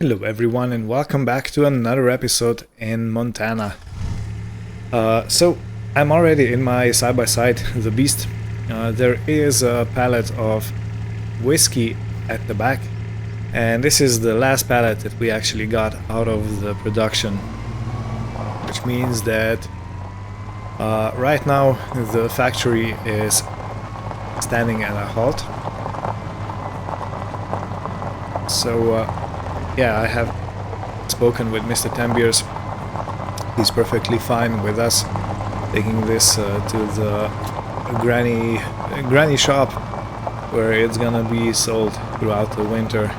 Hello everyone and welcome back to another episode in Montana. So I'm already in my side-by-side, the Beast. There is a pallet of whiskey at the back, and this is the last pallet that we actually got out of the production, which means that right now the factory is standing at a halt. So yeah, I have spoken with Mr. Tembiers. He's perfectly fine with us taking this to the granny shop where it's gonna be sold throughout the winter.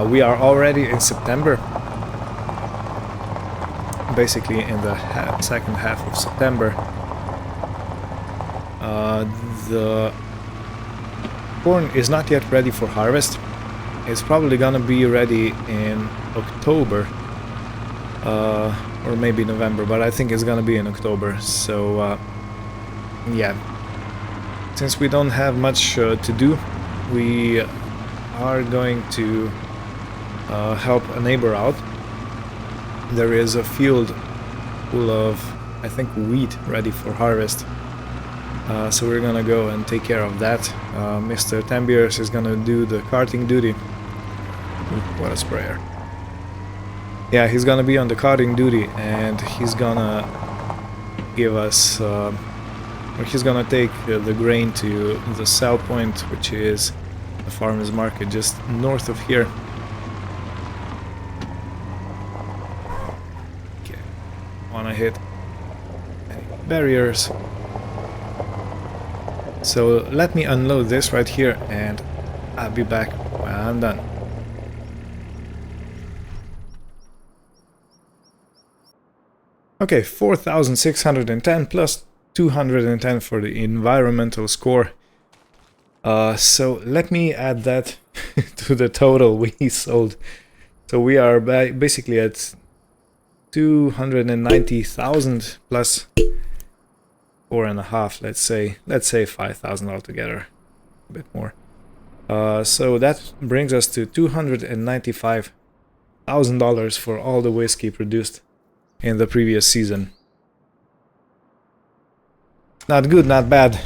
We are already in September, basically in the second half of September. The corn is not yet ready for harvest. It's probably gonna be ready in October, or maybe November, but I think it's gonna be in October. So yeah, since we don't have much to do, we are going to help a neighbor out. There is a field full of, I think, wheat ready for harvest. So we're gonna go and take care of that. Mr. Tembiers is gonna do the carting duty. What a sprayer. Yeah, he's gonna be on the carting duty, and he's gonna give us, or he's gonna take the grain to the sell point, which is the farmer's market just north of here. Okay, wanna hit any barriers. So let me unload this right here, and I'll be back when I'm done. Okay, 4,610 plus 210 for the environmental score. So let me add that to the total we sold. So we are basically at 290,000 plus 4.5, let's say 5,000 altogether, a bit more. So that brings us to $295,000 for all the whiskey produced in the previous season. Not good, not bad.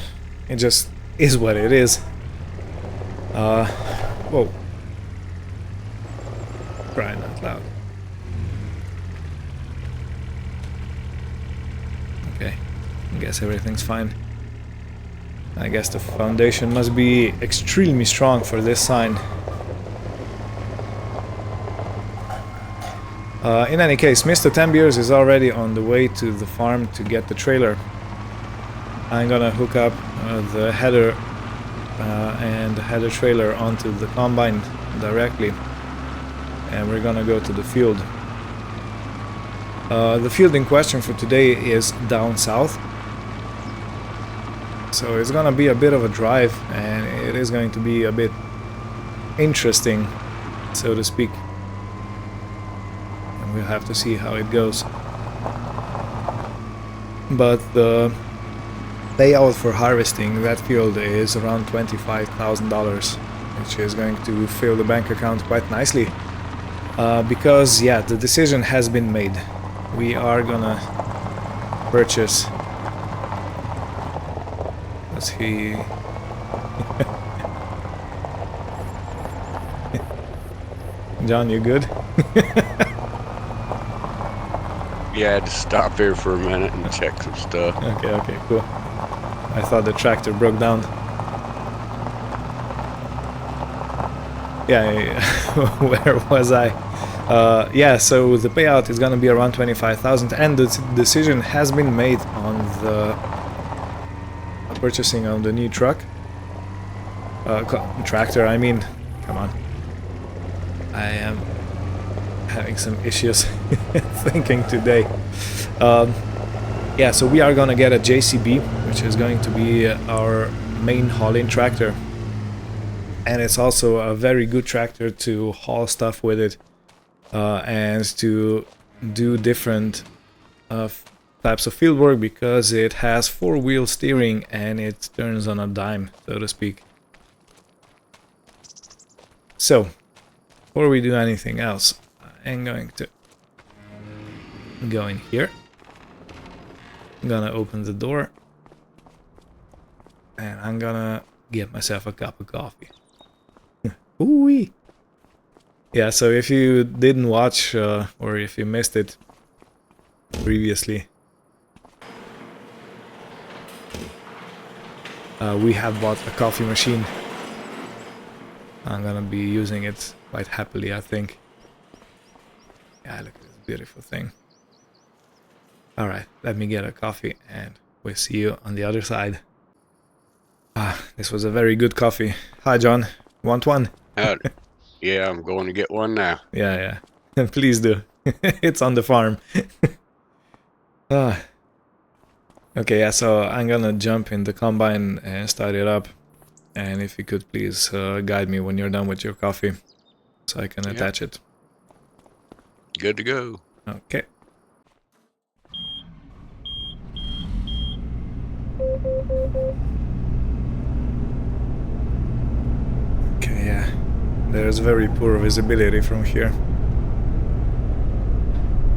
It just is what it is. Whoa. Crying out loud. Okay, I guess everything's fine. I guess the foundation must be extremely strong for this sign. In any case, Mr. Tembiers is already on the way to the farm to get the trailer. I'm gonna hook up the header and the header trailer onto the combine directly, and we're gonna go to the field. The field in question for today is down south, so it's gonna be a bit of a drive, and it is going to be a bit interesting, so to speak. We'll have to see how it goes. But the layout for harvesting that field is around $25,000, which is going to fill the bank account quite nicely. Because, yeah, the decision has been made. We are gonna purchase... Let's see... John, you good? Yeah, I had to stop here for a minute and check some stuff. Okay, cool. I thought the tractor broke down. Yeah, where was I? Yeah, so the payout is gonna be around 25,000, and the decision has been made on the purchasing of the new truck. Tractor, I mean. Come on. I am having some issues thinking today. Yeah, so we are gonna get a JCB, which is going to be our main hauling tractor, and it's also a very good tractor to haul stuff with it, and to do different types of field work, because it has four-wheel steering and it turns on a dime, so to speak. So before we do anything else, I'm going to go in here. I'm gonna open the door. And I'm gonna get myself a cup of coffee. Ooh-wee! Yeah, so if you didn't watch, or if you missed it previously, we have bought a coffee machine. I'm gonna be using it quite happily, I think. Yeah, look at this beautiful thing. Alright, let me get a coffee and we'll see you on the other side. Ah, this was a very good coffee. Hi, John. Want one? Yeah, I'm going to get one now. Yeah. Please do. It's on the farm. Ah. Okay, yeah, so I'm gonna jump in the combine and start it up. And if you could please guide me when you're done with your coffee, so I can attach it. Good to go. Okay. Okay, yeah. There's very poor visibility from here.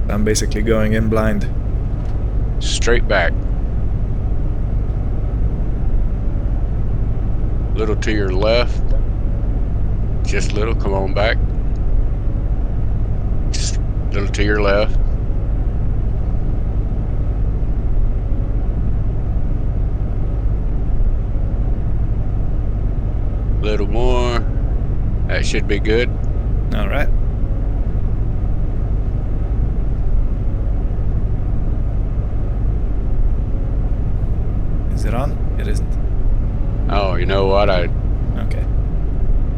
I'm basically going in blind. Straight back. Little to your left. Just little, come on back. Just little to your left. Little more. That should be good. All right. Is it on? It isn't. Oh, you know what? Okay.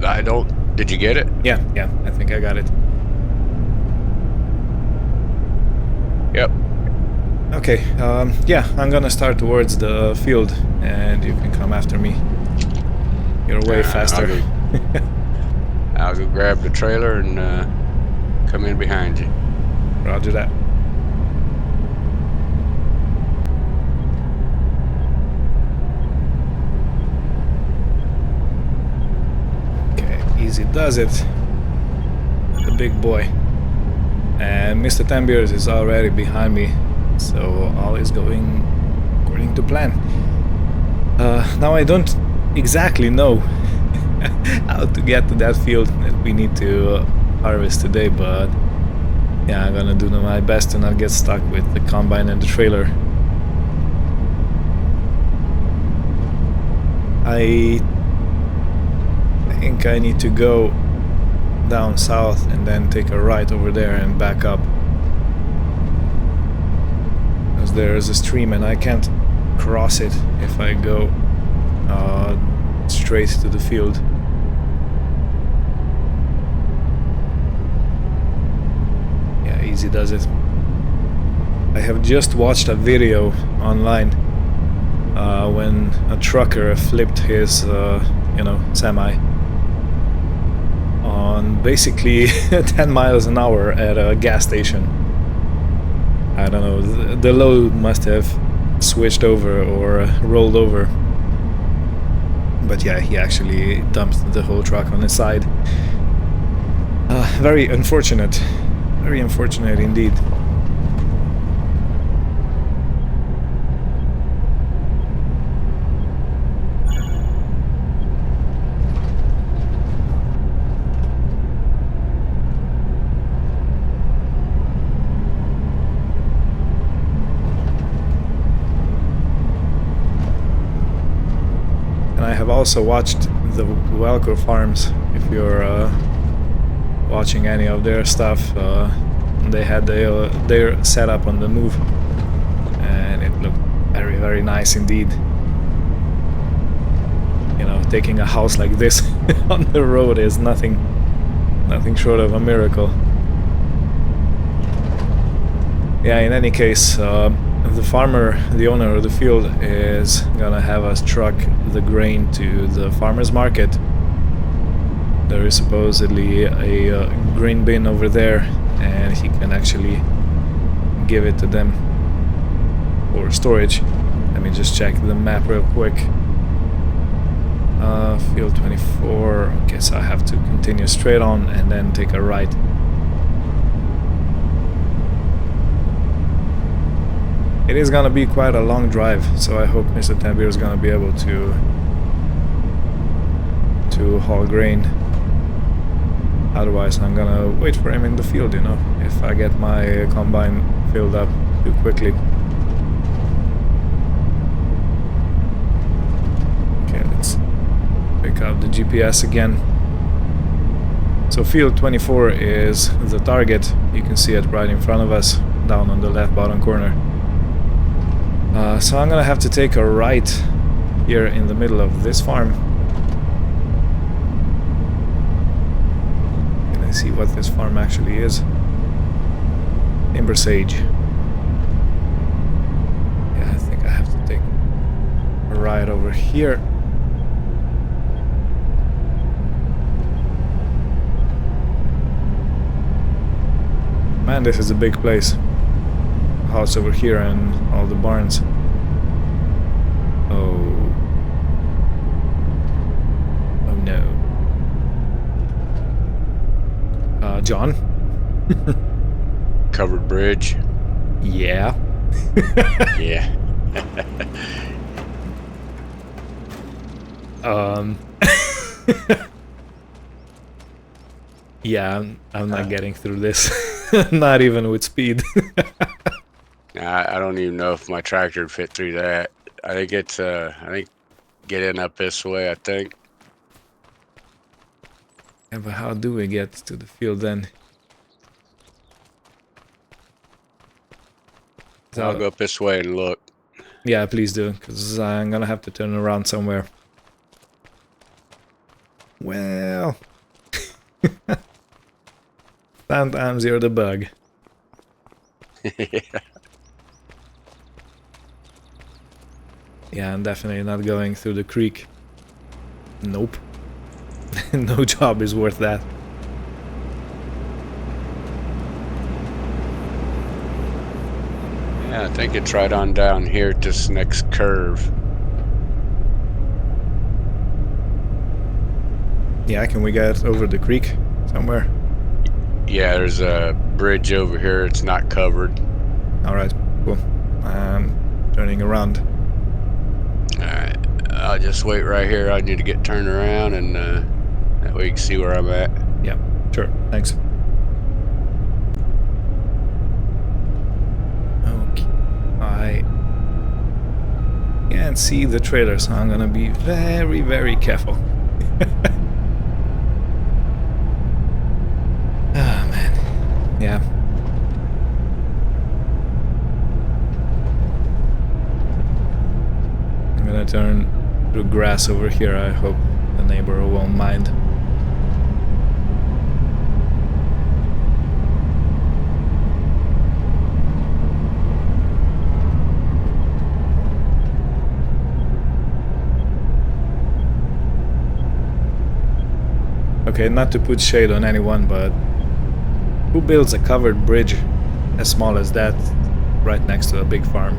I don't. Did you get it? Yeah, I think I got it. Yep. Okay, yeah, I'm gonna start towards the field, and you can come after me. You're way faster. I'll go grab the trailer and come in behind you. Roger that. Okay, easy does it. The big boy. And Mr. Tambiers is already behind me, so all is going according to plan. Now I don't exactly know how to get to that field that we need to harvest today, but yeah, I'm gonna do my best to not get stuck with the combine and the trailer. I think I need to go down south and then take a right over there and back up, because there's a stream and I can't cross it if I go straight to the field. Yeah, easy does it. I have just watched a video online when a trucker flipped his semi on basically 10 miles an hour at a gas station. I don't know, the load must have switched over or rolled over. But yeah, he actually dumped the whole truck on his side. Very unfortunate. Very unfortunate indeed. I have also watched the Welco Farms. If you're watching any of their stuff, they had their setup on the move, and it looked very, very nice indeed. You know, taking a house like this on the road is nothing short of a miracle. Yeah, in any case, the farmer, the owner of the field, is gonna have us truck the grain to the farmer's market. There is supposedly a grain bin over there, and he can actually give it to them for storage. Let me just check the map real quick. Field 24. Okay, so I have to continue straight on and then take a right. It is gonna be quite a long drive, so I hope Mr. Tambir is gonna be able to haul grain. Otherwise, I'm gonna wait for him in the field, you know, if I get my combine filled up too quickly. Okay, let's pick up the GPS again. So field 24 is the target. You can see it right in front of us, down on the left bottom corner. So I'm gonna have to take a right here in the middle of this farm. Can I see what this farm actually is? Timber Sage. Yeah, I think I have to take a right over here. Man, this is a big place. House over here and all the barns. Oh. Oh no. John? Covered bridge. Yeah. Yeah. Yeah, I'm not getting through this. Not even with speed. I don't even know if my tractor would fit through that. I think it's I think getting up this way, I think. Yeah, but how do we get to the field then? So I'll go up this way and look. Yeah, please do, because I'm gonna have to turn around somewhere. Well... Sometimes you're the bug. Yeah, I'm definitely not going through the creek. Nope. No job is worth that. Yeah, I think it's right on down here at this next curve. Yeah, can we get over the creek somewhere? Yeah, there's a bridge over here. It's not covered. Alright, cool. I'm turning around. Alright, I'll just wait right here. I need to get turned around and that way you can see where I'm at. Yeah, sure, thanks. Okay, I can't see the trailer, so I'm gonna be very, very careful. Ah, man. Yeah. I'm gonna turn through grass over here. I hope the neighbor won't mind. Okay, not to put shade on anyone, but who builds a covered bridge as small as that right next to a big farm?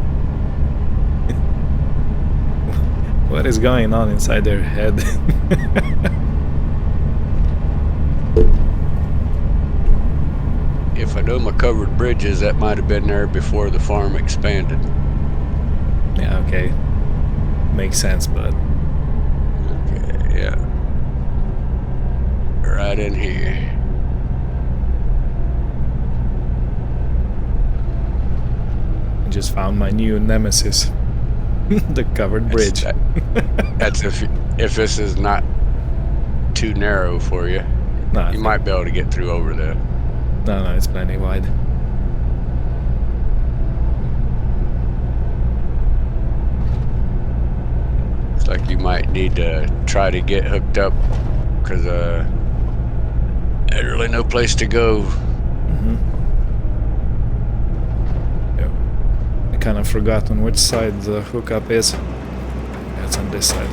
What is going on inside their head? If I know my covered bridges, that might have been there before the farm expanded. Yeah, okay. Makes sense, but... Okay, yeah. Right in here. I just found my new nemesis. The covered bridge. That's if this is not too narrow for you. No, You might be able to get through over there. No, it's plenty wide. It's like you might need to try to get hooked up because there's really no place to go. Yeah. I kind of forgot on which side the hookup is. Yeah, it's on this side.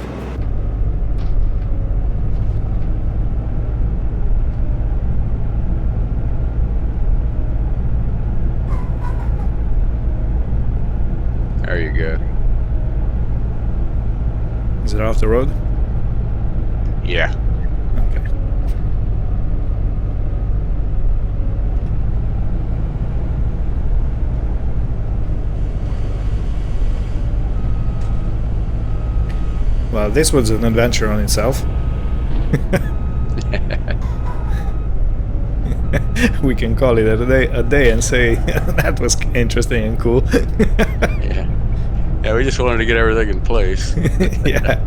There you go. Is it off the road? Yeah. Okay. Well, this was an adventure on itself. We can call it a day and say that was interesting and cool. Yeah. Yeah, we just wanted to get everything in place. Yeah.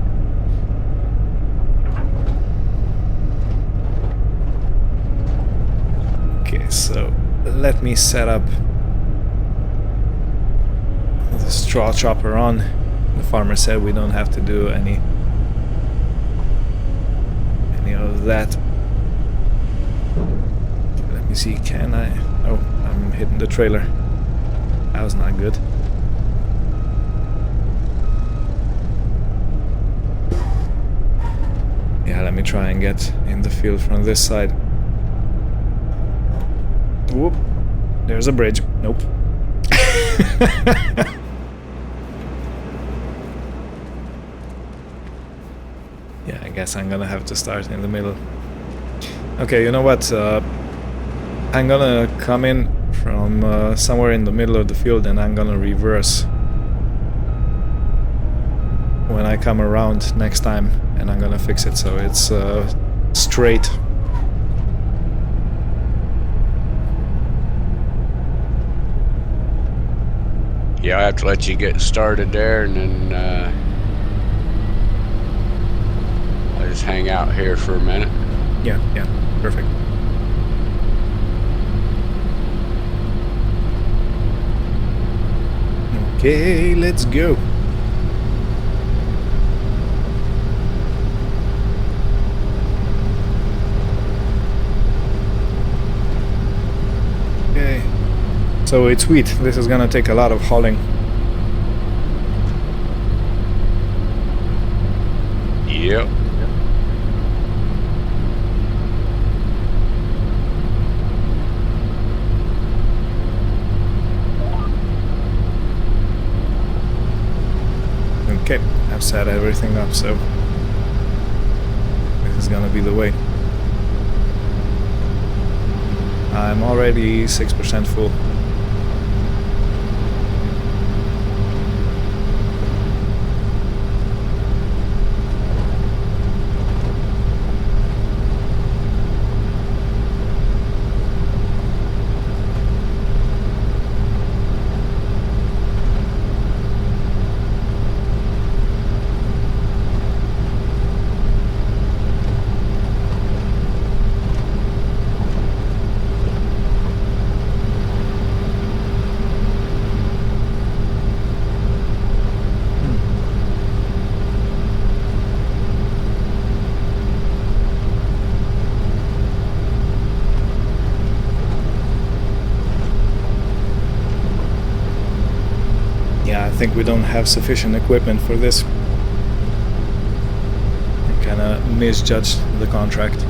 Okay, so let me set up the straw chopper on. The farmer said we don't have to do any of that. Let me see, can I? Oh, I'm hitting the trailer. That was not good. Yeah, let me try and get in the field from this side. Whoop. There's a bridge. Nope. Yeah, I guess I'm gonna have to start in the middle. Okay, you know what? I'm gonna come in from somewhere in the middle of the field and I'm gonna reverse when I come around next time, and I'm gonna fix it so it's straight. Yeah, I have to let you get started there, and then I'll just hang out here for a minute. Yeah, perfect. Okay, let's go. Okay. So it's wheat. This is gonna take a lot of hauling. Yep. Okay, I've set everything up, so this is gonna be the way. I'm already 6% full. I think we don't have sufficient equipment for this. I kinda misjudged the contract.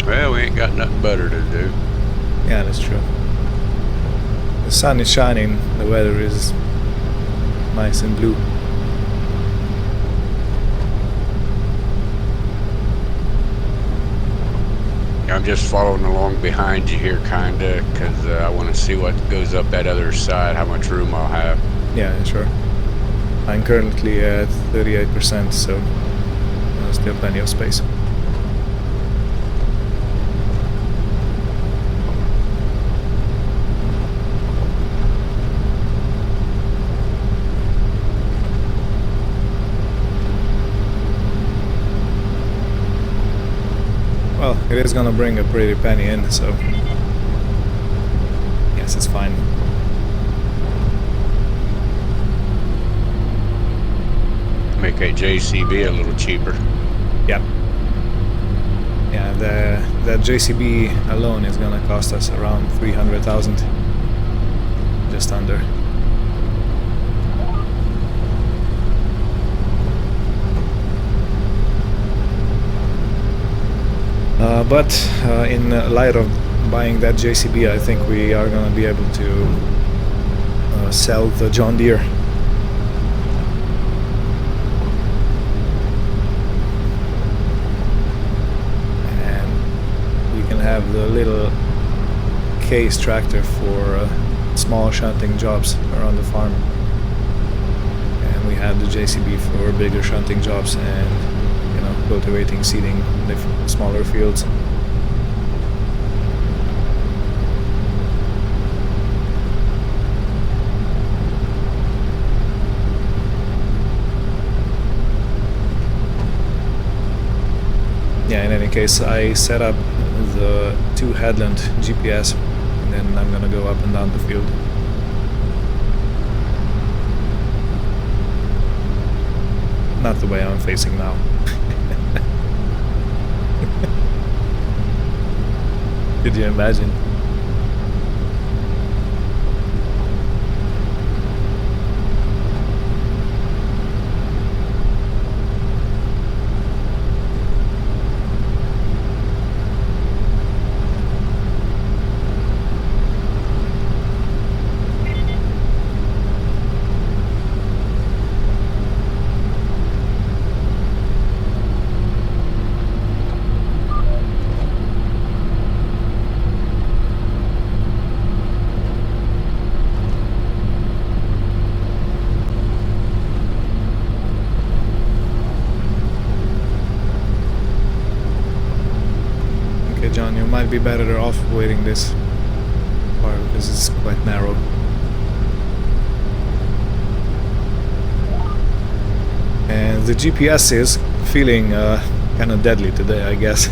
Well, we ain't got nothing better to do. Yeah, that's true. The sun is shining, the weather is nice and blue. I'm just following along behind you here, kinda, because I want to see what goes up that other side, how much room I'll have. Yeah, sure. I'm currently at 38%, so there's still plenty of space. Well, it is gonna bring a pretty penny in, so yes, it's fine. Make a JCB a little cheaper. Yep. Yeah, the JCB alone is gonna cost us around 300,000, just under. But in light of buying that JCB, I think we are gonna be able to sell the John Deere. And we can have the little case tractor for small shunting jobs around the farm. And we have the JCB for bigger shunting jobs and, you know, cultivating, seeding the smaller fields. Yeah, in any case, I set up the 2 headland GPS, and then I'm gonna go up and down the field. Not the way I'm facing now. Could you imagine? John, you might be better off waiting this far because it's quite narrow. And the GPS is feeling kind of deadly today, I guess.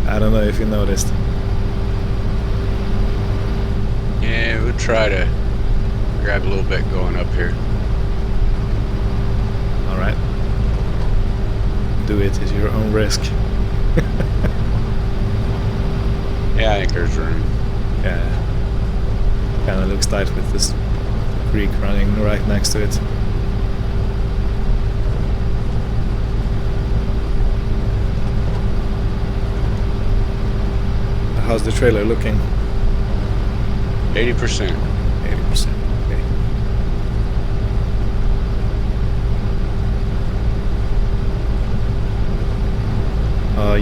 I don't know if you noticed. Yeah, we'll try to grab a little bit going up here. Alright. Do it at your own risk. Yeah, I think there's room. Yeah. Kind of looks tight with this creek running right next to it. How's the trailer looking? 80%. 80%. Okay.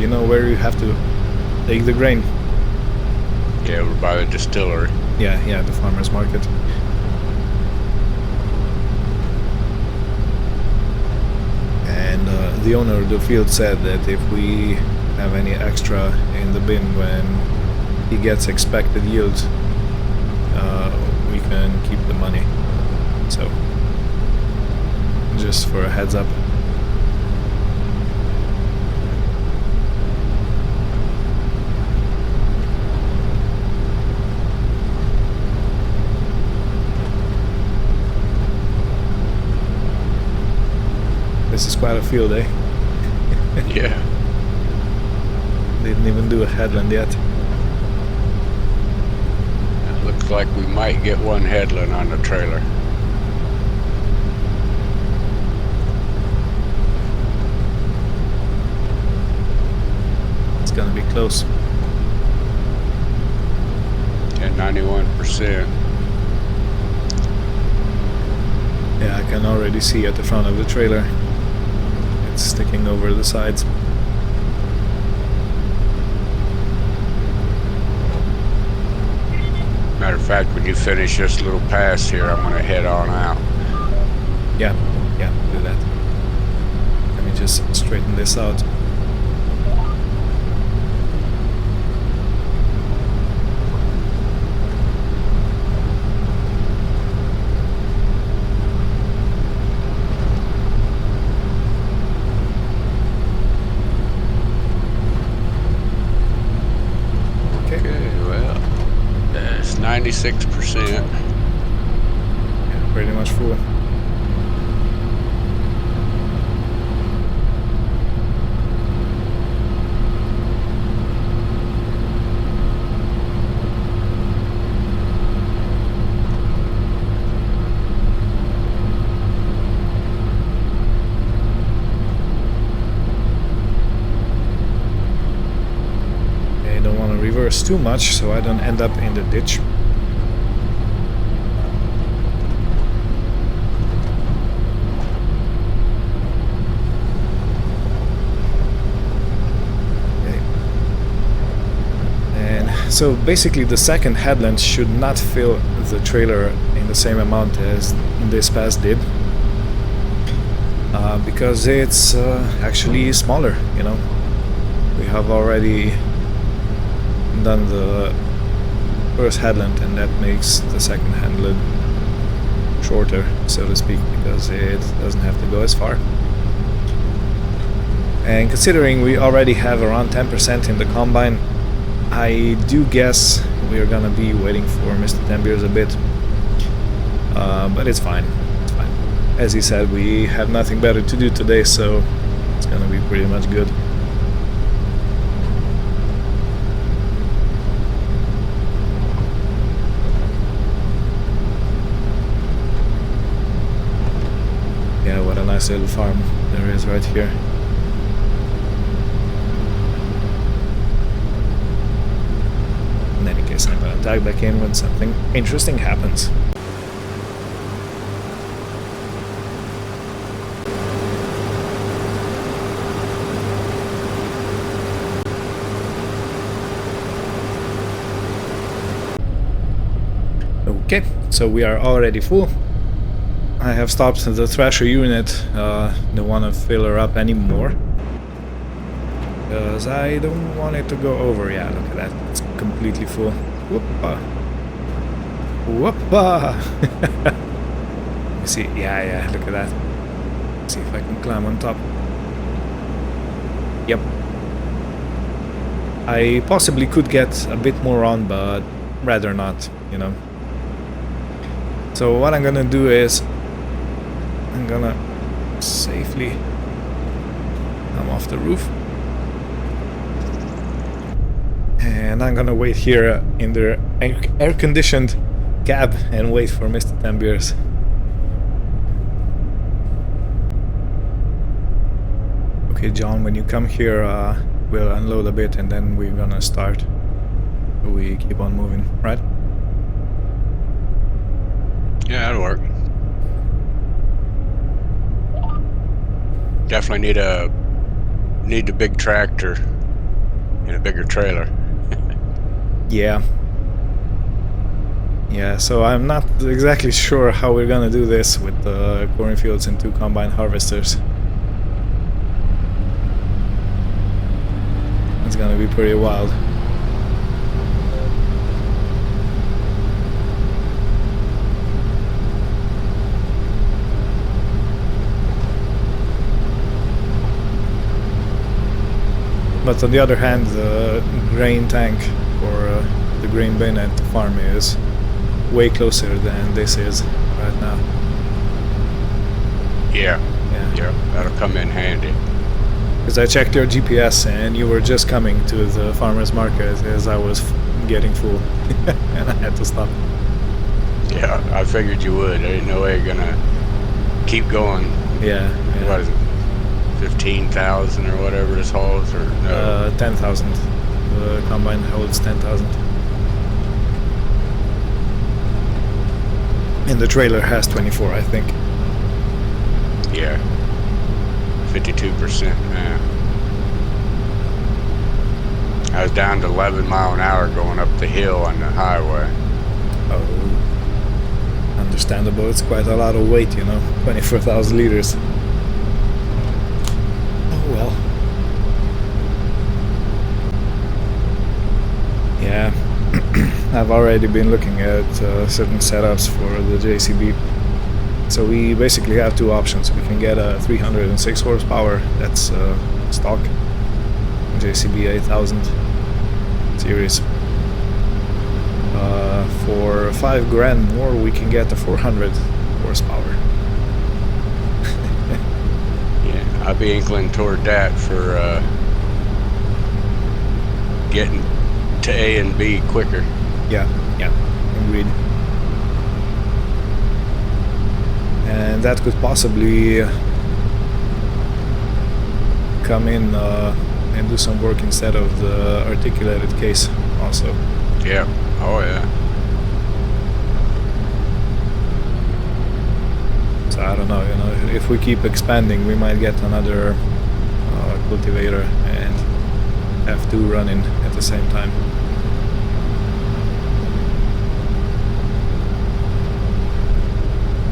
You know where you have to take the grain? Yeah, we're by the distillery. Yeah, the farmer's market. And the owner of the field said that if we have any extra in the bin when he gets expected yield, we can keep the money. So, just for a heads up. This is quite a field, eh? Yeah. Didn't even do a headland yet. It looks like we might get one headland on the trailer. It's gonna be close. At 91%. Yeah, I can already see at the front of the trailer. It's sticking over the sides. Matter of fact, when you finish this little pass here, I'm gonna head on out. Yeah, do that. Let me just straighten this out. Okay, well, that's 96%. Yeah, pretty much full. don't want to reverse too much so I don't end up in the ditch. So basically the second headland should not fill the trailer in the same amount as this pass did, because it's actually smaller, you know. We have already done the first headland and that makes the second headland shorter, so to speak, because it doesn't have to go as far. And considering we already have around 10% in the combine, I do guess we're gonna be waiting for Mr. Tembiers a bit, but it's fine. It's fine. As he said, we have nothing better to do today, so it's gonna be pretty much good. Yeah, what a nice little farm there is right here. In any case, I'm gonna tag back in when something interesting happens. Okay, so we are already full. I have stopped the Thrasher unit, don't want to fill her up anymore. Because I don't want it to go over. Yeah, look at that. It's completely full. Whoopa. Whoopa! You see? Yeah, look at that. Let's see if I can climb on top. Yep. I possibly could get a bit more on, but rather not, you know. So what I'm gonna do is I'm gonna safely come off the roof. And I'm gonna wait here in the air-conditioned cab and wait for Mr. Tembiers. Okay, John, when you come here, we'll unload a bit and then we're gonna start. We keep on moving, right? Yeah, that'll work. Definitely need a big tractor and a bigger trailer. Yeah. Yeah, so I'm not exactly sure how we're gonna do this with the cornfields and 2 combine harvesters. It's gonna be pretty wild. But on the other hand, the grain tank or the grain bin at the farm is way closer than this is right now. Yeah, that'll come in handy. Because I checked your GPS and you were just coming to the farmer's market as I was getting full and I had to stop. Yeah, I figured you would. I didn't know they were gonna keep going. Yeah. What is it? 15,000 or whatever this holds, or no? 10,000. The combine holds 10,000. And the trailer has 24, I think. Yeah. 52% now. I was down to 11 mile an hour going up the hill on the highway. Oh. Understandable. It's quite a lot of weight, you know. 24,000 liters. Well, yeah, I've already been looking at certain setups for the JCB. So we basically have 2 options. We can get a 306 horsepower, that's stock, JCB 8000 series. For 5 grand more, we can get a 400 horsepower. I'd be inclined toward that for getting to A and B quicker. Yeah, agreed. And that could possibly come in and do some work instead of the articulated case also. Yeah. Oh yeah. So I don't know, you know, if we keep expanding, we might get another cultivator and have two running at the same time.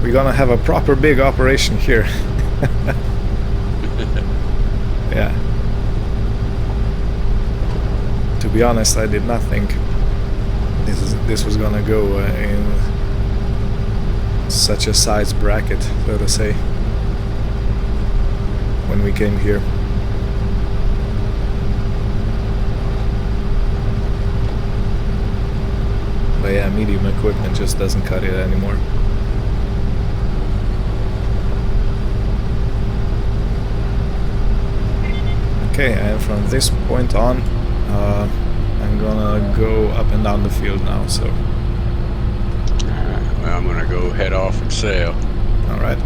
We're gonna have a proper big operation here. Yeah. To be honest, I did not think this was gonna go in such a size bracket, so to say, when we came here. But yeah, medium equipment just doesn't cut it anymore. Okay, and from this point on, I'm gonna go up and down the field now, so... Well, I'm gonna go head off and sail. Alright.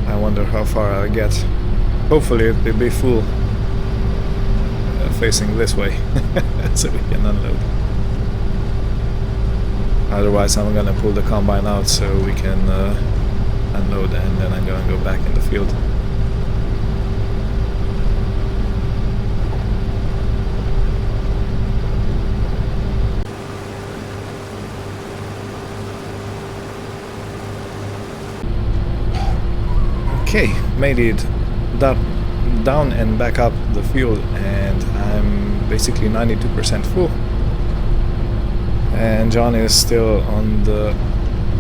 I wonder how far I'll get. Hopefully it'll be full, facing this way, so we can unload. Otherwise I'm gonna pull the combine out so we can unload, and then I'm gonna go back in the field. Okay, made it down and back up the field, and I'm basically 92% full. And John is still on the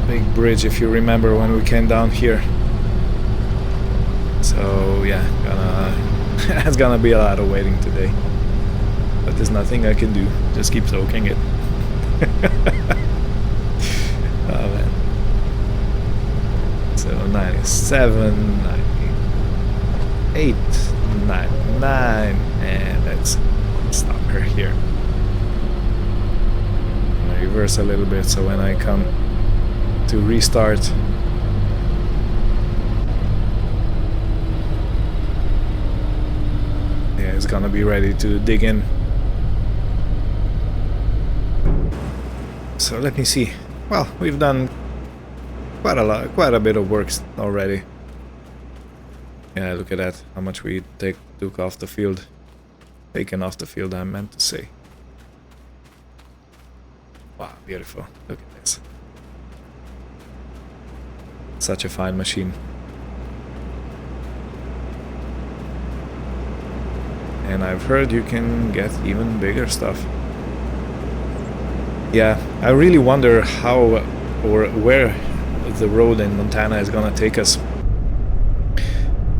big bridge, if you remember when we came down here. So yeah, it's gonna be a lot of waiting today. But there's nothing I can do, just keep soaking it. Oh man. So 97, 98, 99, and let's stop her here. I'm gonna reverse a little bit so when I come to restart, yeah, it's gonna be ready to dig in. So let me see. Well, we've done quite a bit of work already. Yeah, look at that, how much we took off the field. Taken off the field, I meant to say. Wow, beautiful. Look at this. Such a fine machine. And I've heard you can get even bigger stuff. Yeah, I really wonder how or where the road in Montana is gonna take us.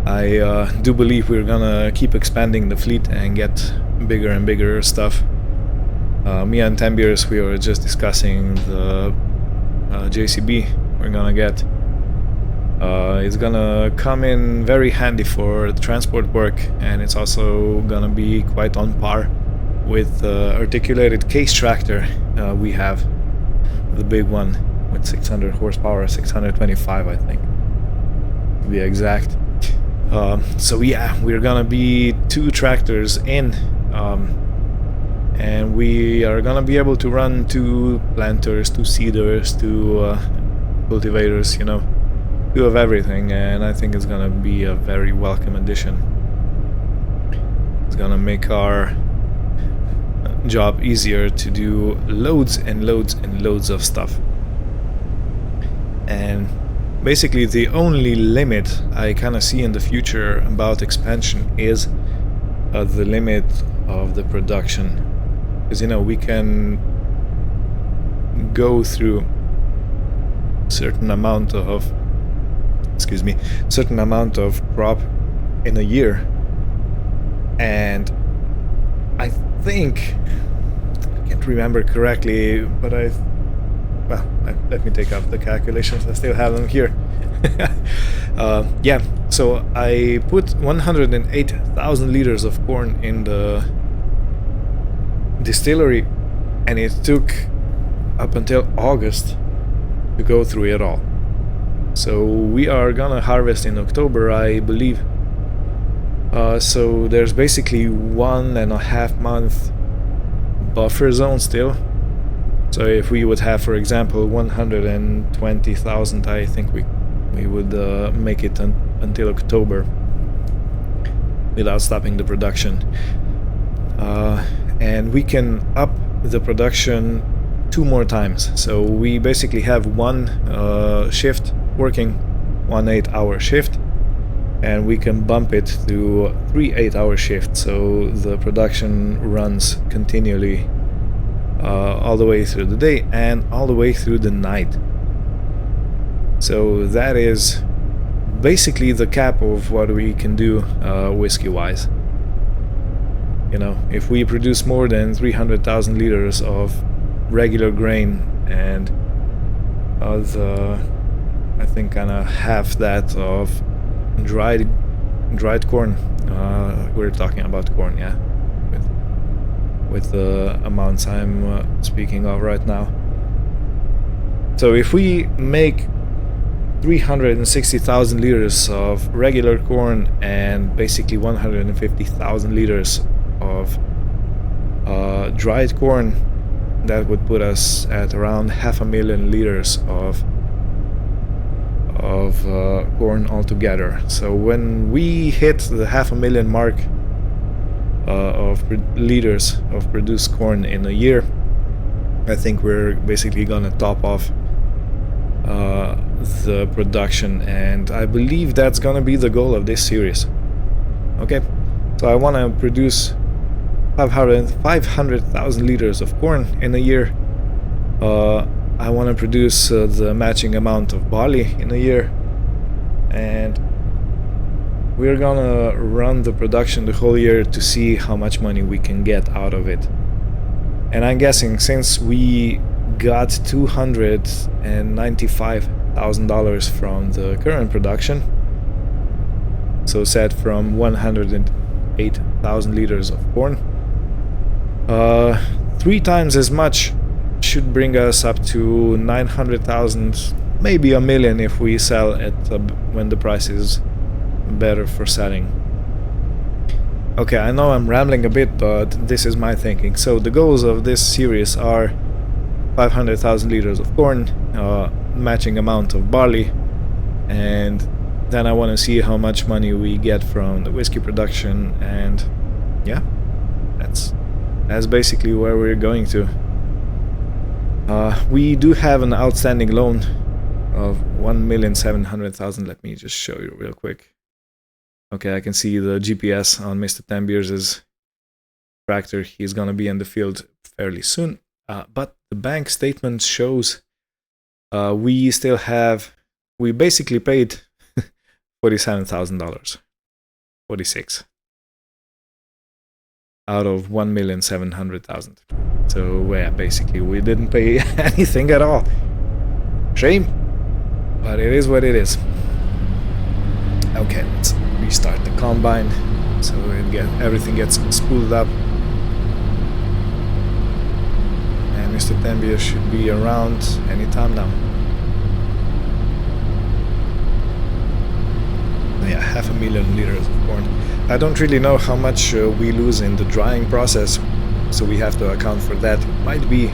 I do believe we're gonna keep expanding the fleet and get bigger and bigger stuff. Me and Tembiers, we were just discussing the JCB we're gonna get. It's gonna come in very handy for transport work, and it's also gonna be quite on par with the articulated case tractor we have, the big one with 600 horsepower, 625 I think to be exact. So yeah, we're gonna be 2 tractors in, and we are gonna be able to run 2 planters, 2 seeders, 2 cultivators, you know, 2 of everything, and I think it's gonna be a very welcome addition. It's gonna make our job easier to do loads and loads and loads of stuff. And basically the only limit I kind of see in the future about expansion is the limit of the production, because you know we can go through certain amount of crop in a year, and I think, I can't remember correctly, but well, let me take out the calculations, I still have them here. Yeah, so I put 108,000 liters of corn in the distillery, and it took up until August to go through it all. So we are gonna harvest in October, I believe, So there's basically 1.5 month buffer zone still. So if we would have, for example, 120,000, I think we would make it until October without stopping the production. And we can up the production 2 more times. So we basically have one shift working, 1 8-hour shift, and we can bump it to 3 8-hour shifts, so the production runs continually all the way through the day and all the way through the night. So that is basically the cap of what we can do whiskey wise. You know, if we produce more than 300,000 liters of regular grain and I think kind of half that of dried corn, we're talking about corn, yeah, with the amounts I'm speaking of right now. So if we make 360,000 liters of regular corn and basically 150,000 liters of dried corn, that would put us at around 500,000 liters of corn altogether. So when we hit the 500,000 mark of liters of produced corn in a year, I think we're basically gonna top off the production, and I believe that's gonna be the goal of this series. Okay, so I want to produce 500,000 liters of corn in a year. I want to produce the matching amount of barley in a year, and we're gonna run the production the whole year to see how much money we can get out of it. And I'm guessing since we got $295,000 from the current production, so set from 108,000 liters of corn, 3 times as much should bring us up to 900,000, maybe $1 million if we sell it when the price is better for selling. Okay, I know I'm rambling a bit, but this is my thinking. So the goals of this series are 500,000 liters of corn, matching amount of barley, and then I want to see how much money we get from the whiskey production, and yeah, that's basically where we're going to. We do have an outstanding loan of 1,700,000. Let me just show you real quick. Okay, I can see the GPS on Mr. Tambiers's tractor. He's gonna be in the field fairly soon. But the bank statement shows we basically paid $47,000. 46 out of 1,700,000. So yeah, basically we didn't pay anything at all. Shame, but it is what it is. Okay, let's restart the combine so everything gets spooled up. And Mr. Tembier should be around anytime now. Yeah, 500,000 liters of corn. I don't really know how much we lose in the drying process, so we have to account for that. It might be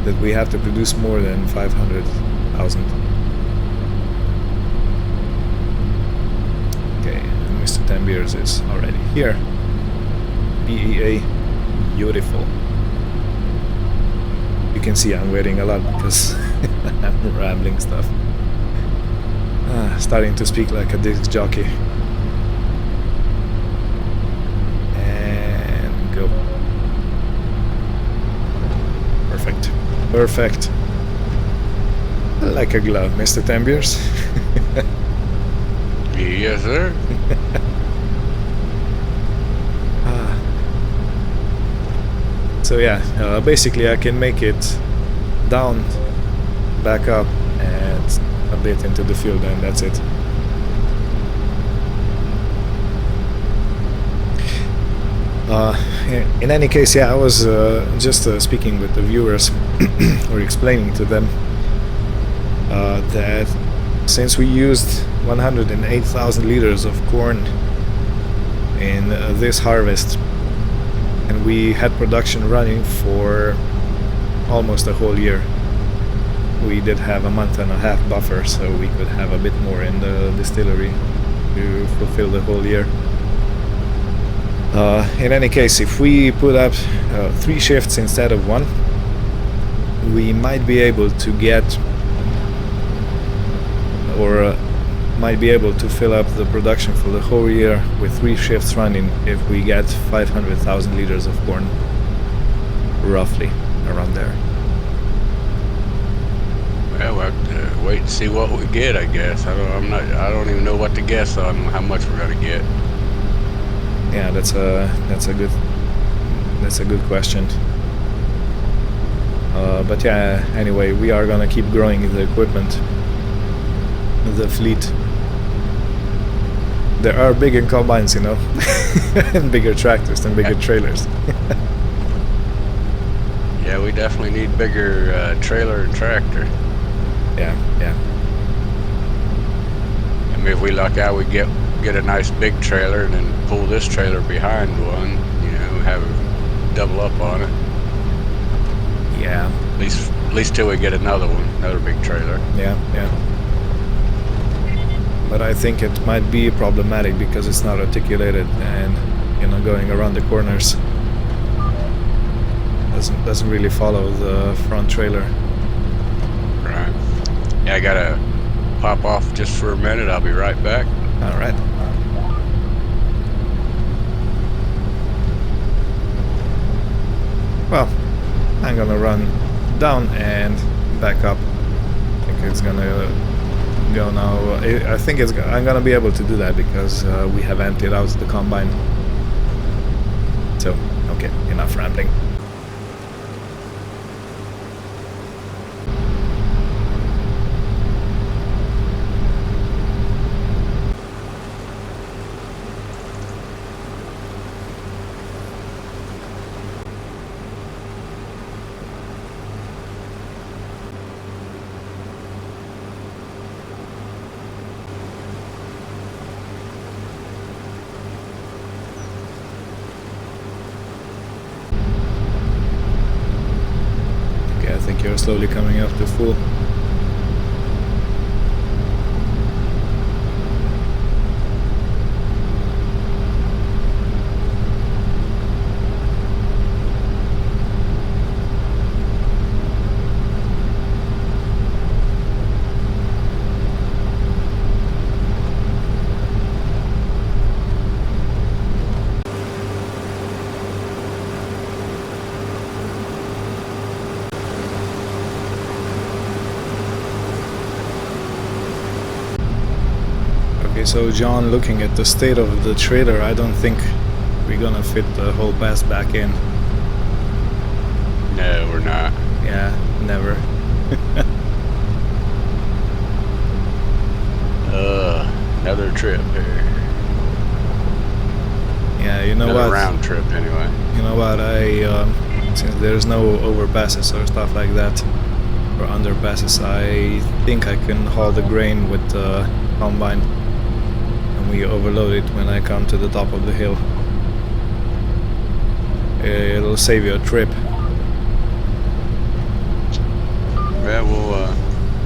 that we have to produce more than 500,000. Okay, and Mr. Tambiers is already here. BEA, beautiful. You can see I'm waiting a lot because I'm rambling stuff. Starting to speak like a disc jockey. And go. Perfect. Perfect. Like a glove, Mr. Tambiers. Yes, sir. So yeah, basically I can make it down, back up, and a bit into the field, and that's it. In any case, yeah, I was just speaking with the viewers or explaining to them that since we used 108,000 liters of corn in this harvest, and we had production running for almost a whole year. We did have a month and a half buffer, so we could have a bit more in the distillery to fulfill the whole year. In any case, if we put up 3 shifts instead of 1, we might be able to get, or might be able to fill up the production for the whole year with 3 shifts running if we get 500,000 liters of corn, roughly around there. Well, we'll have to wait and see what we get, I guess. I don't even know what to guess on how much we're gonna get. Yeah, that's a good question. But yeah, anyway, we are gonna keep growing the equipment, the fleet. There are bigger combines, you know, and bigger tractors and bigger trailers. Yeah, we definitely need bigger trailer and tractor. Yeah. I mean, if we luck out, we get a nice big trailer and then pull this trailer behind one, you know, have it double up on it. Yeah. At least till we get another one, another big trailer. Yeah. But I think it might be problematic because it's not articulated, and you know, going around the corners doesn't really follow the front trailer. Right. Yeah, I gotta pop off just for a minute. I'll be right back. All right. Well, I'm gonna run down and back up. I think it's gonna go now. I think I'm gonna be able to do that because we have emptied out the combine. So, okay, enough rambling. I think you're slowly coming up to full. Okay, so John, looking at the state of the trailer, I don't think we're gonna fit the whole pass back in. No, we're not. Yeah, never. Another trip here. Yeah, you know Another what? round trip, anyway. You know what? Since there's no overpasses or stuff like that, or underpasses, I think I can haul the grain with the combine, and we overload it when I come to the top of the hill. It'll save you a trip. Yeah,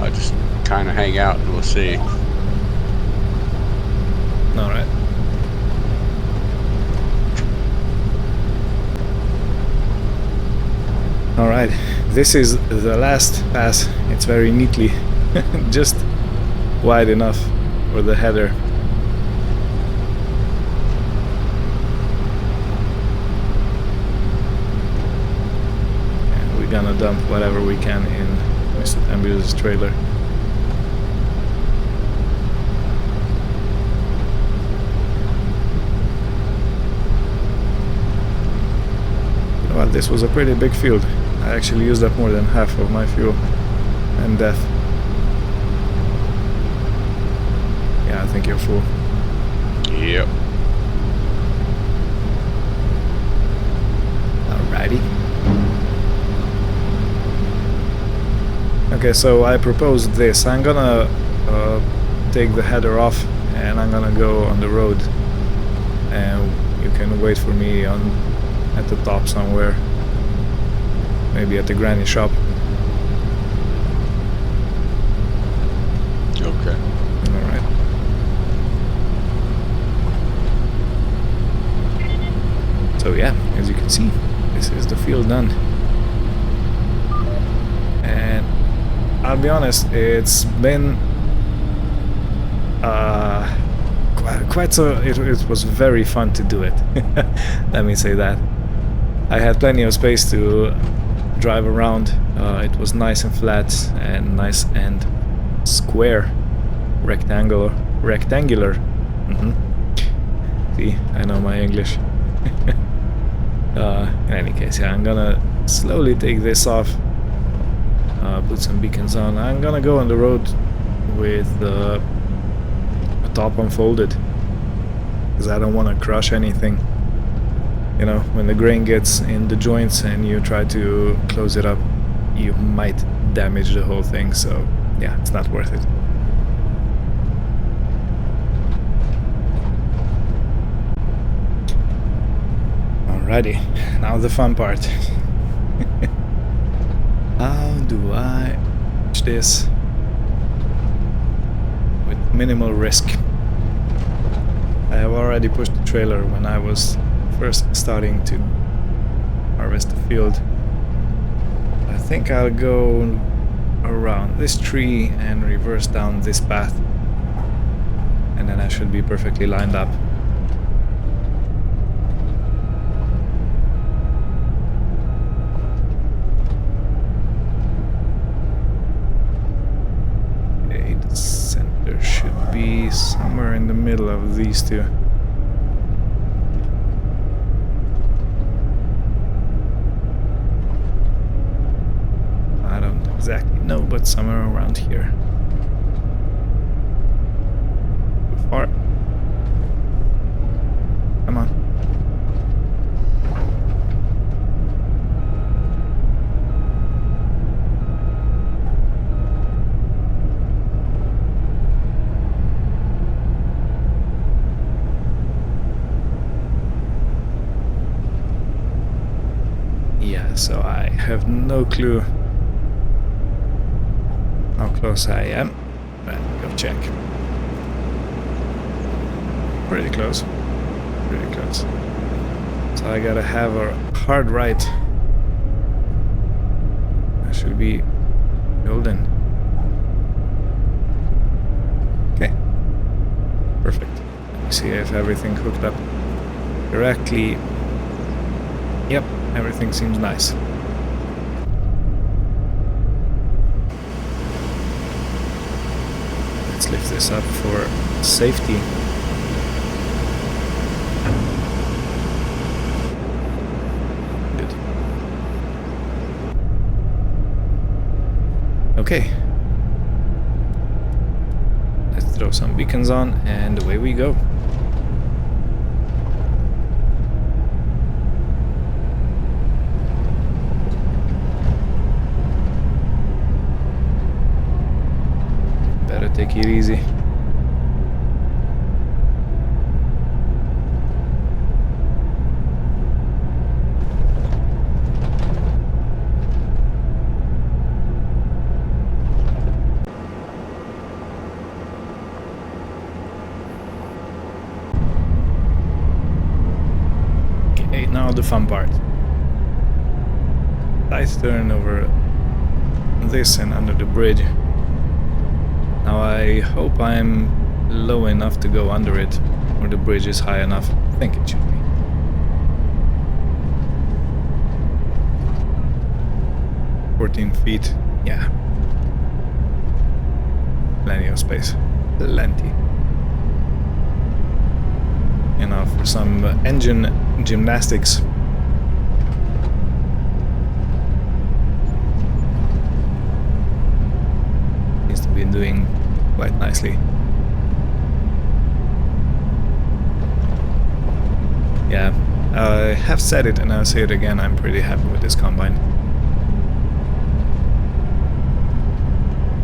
I'll just kind of hang out and we'll see. Alright. Alright, this is the last pass. It's very neatly, just wide enough for the header. And we're gonna dump whatever we can in Mr. Ambu's trailer. Well, this was a pretty big field. I actually used up more than half of my fuel and death. Yeah, I think you're full. Yep. Alrighty. Okay, so I proposed this. I'm gonna take the header off and I'm gonna go on the road, and you can wait for me at the top somewhere. Maybe at the granny shop. Okay. Alright. So yeah, as you can see, this is the field done. And I'll be honest, it's been quite so. It was very fun to do it. Let me say that. I had plenty of space to drive around. It was nice and flat and nice and square, rectangular. See, I know my English. In any case, yeah, I'm gonna slowly take this off. Put some beacons on. I'm gonna go on the road with a top unfolded, because I don't want to crush anything. You know, when the grain gets in the joints and you try to close it up, you might damage the whole thing, so yeah, it's not worth it. Alrighty, now the fun part. How do I reach this with minimal risk? I have already pushed the trailer when I was first starting to harvest the field. I think I'll go around this tree and reverse down this path, and then I should be perfectly lined up. Okay, the center should be somewhere in the middle of these two. Exactly, no, but somewhere around here. Too far. Come on. Yeah, so I have no clue how close I am. Let me go check. Pretty close. Pretty close. So I gotta have a hard right. I should be golden. Okay. Perfect. Let me see if everything hooked up correctly. Yep, everything seems nice. Let's lift this up for safety. Good. Okay. Let's throw some beacons on and away we go. Take it easy. Okay, now the fun part. Tight turn over this and under the bridge. Now I hope I'm low enough to go under it, or the bridge is high enough. I think it should be. $14 feet, yeah. Plenty of space. Plenty. Enough for some engine gymnastics. Seems to be doing quite nicely. Yeah, I have said it and I'll say it again, I'm pretty happy with this combine.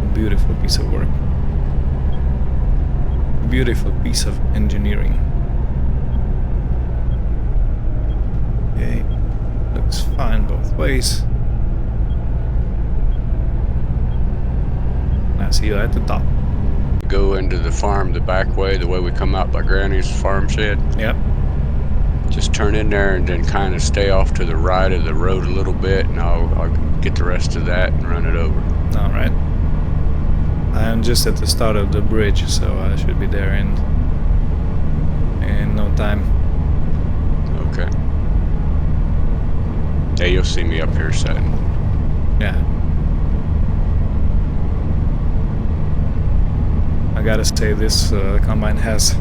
A beautiful piece of work. A beautiful piece of engineering. fine both ways. I'll see you at the top. Go into the farm the back way, the way we come out by Granny's farm shed. Yep. Just turn in there and then kind of stay off to the right of the road a little bit, and I'll get the rest of that and run it over. Alright. I'm just at the start of the bridge, so I should be there in no time. Okay. Yeah, you'll see me up here setting. Yeah. I gotta say, this combine has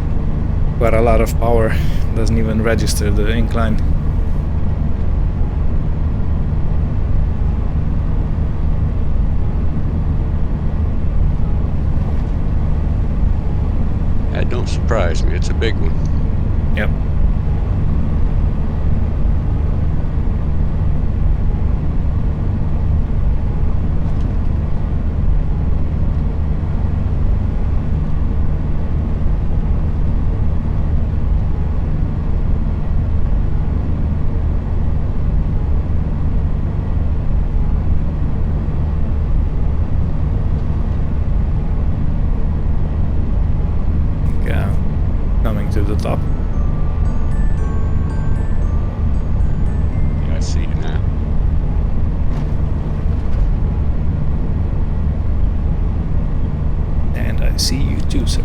quite a lot of power. Doesn't even register the incline. That don't surprise me. It's a big one. Yep. Coming to the top. Yeah, I see you now. And I see you too, sir.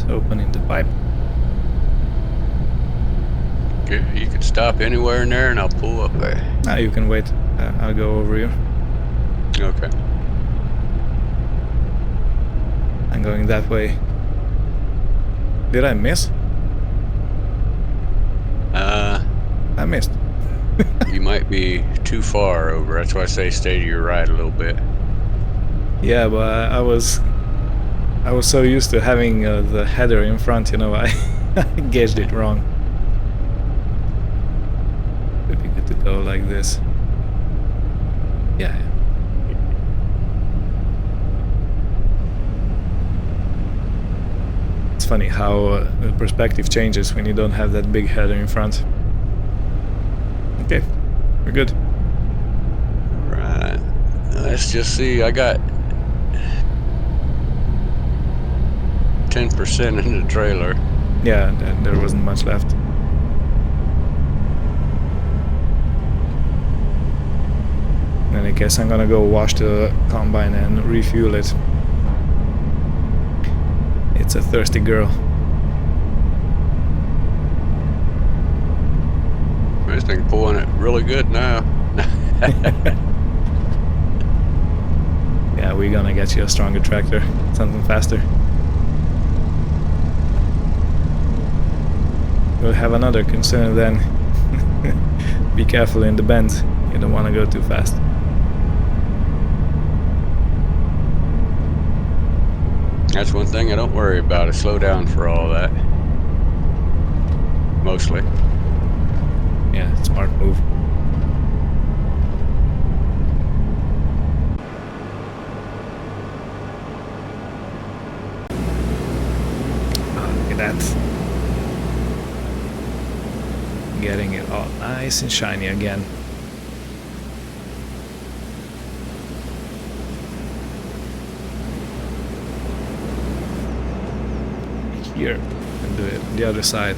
Opening the pipe. Okay, you can stop anywhere in there and I'll pull up there. Ah, you can wait. I'll go over you. Okay. I'm going that way. Did I miss? I missed. You might be too far over. That's why I say stay to your right a little bit. Yeah, but I was so used to having the header in front, you know, I gauged it wrong. Would be good to go like this. Yeah. It's funny how the perspective changes when you don't have that big header in front. Okay, we're good. Right. Let's just see. I got 10% in the trailer. Yeah, there wasn't much left. In any case, I'm gonna go wash the combine and refuel it. It's a thirsty girl. This thing pulling it really good now. Yeah, we're gonna get you a stronger tractor, something faster. We'll have another concern then. Be careful in the bends. You don't want to go too fast. That's one thing I don't worry about. I slow down for all that. Mostly. Yeah, smart move. Oh, look at that. Getting it all nice and shiny again. Here, and do it on the other side.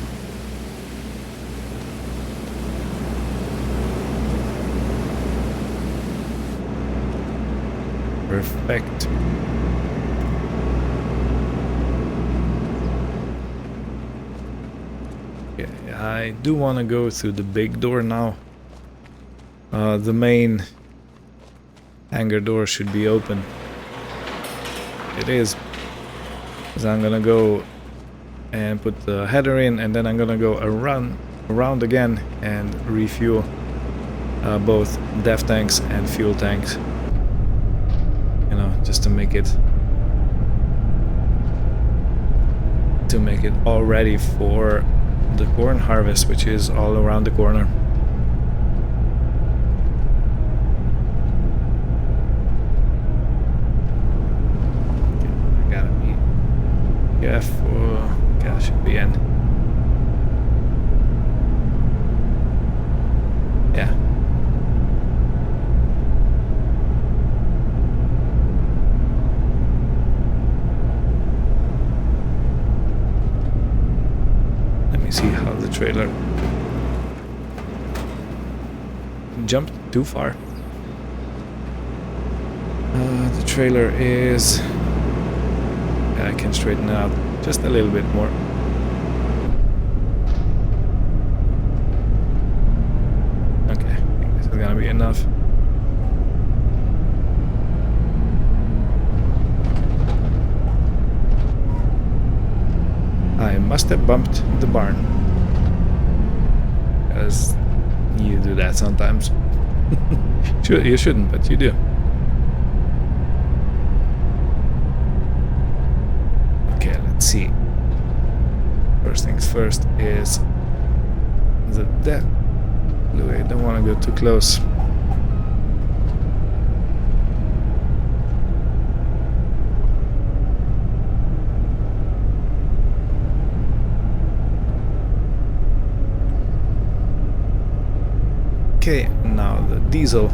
Perfect. Okay, I do want to go through the big door now. The main hangar door should be open. It is. So I'm gonna go and put the header in, and then I'm gonna go around again and refuel both def tanks and fuel tanks. You know, just to make it to make it all ready for the corn harvest, which is all around the corner. I gotta be careful. Okay, I should be in. Yeah. See how the trailer jumped too far. The trailer is... I can straighten it out just a little bit more. Okay, I think this is gonna be enough. I must have bumped the barn. Because you do that sometimes. You shouldn't, but you do. Okay, let's see. First things first is the depth. I don't want to go too close. Okay, now the diesel.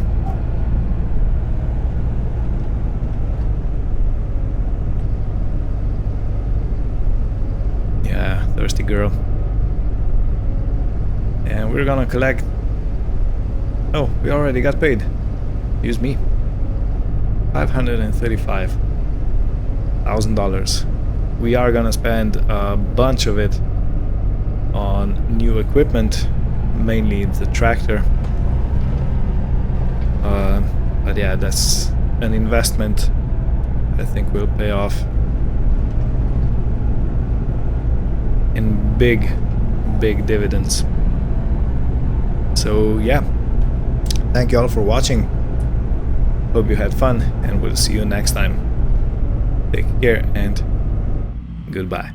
Yeah, thirsty girl. And we're gonna collect... Oh, we already got paid. Excuse me. $535,000. We are gonna spend a bunch of it on new equipment, mainly the tractor. But yeah, that's an investment I think will pay off in big dividends. So yeah, thank you all for watching. Hope you had fun, and we'll see you next time. Take care and goodbye.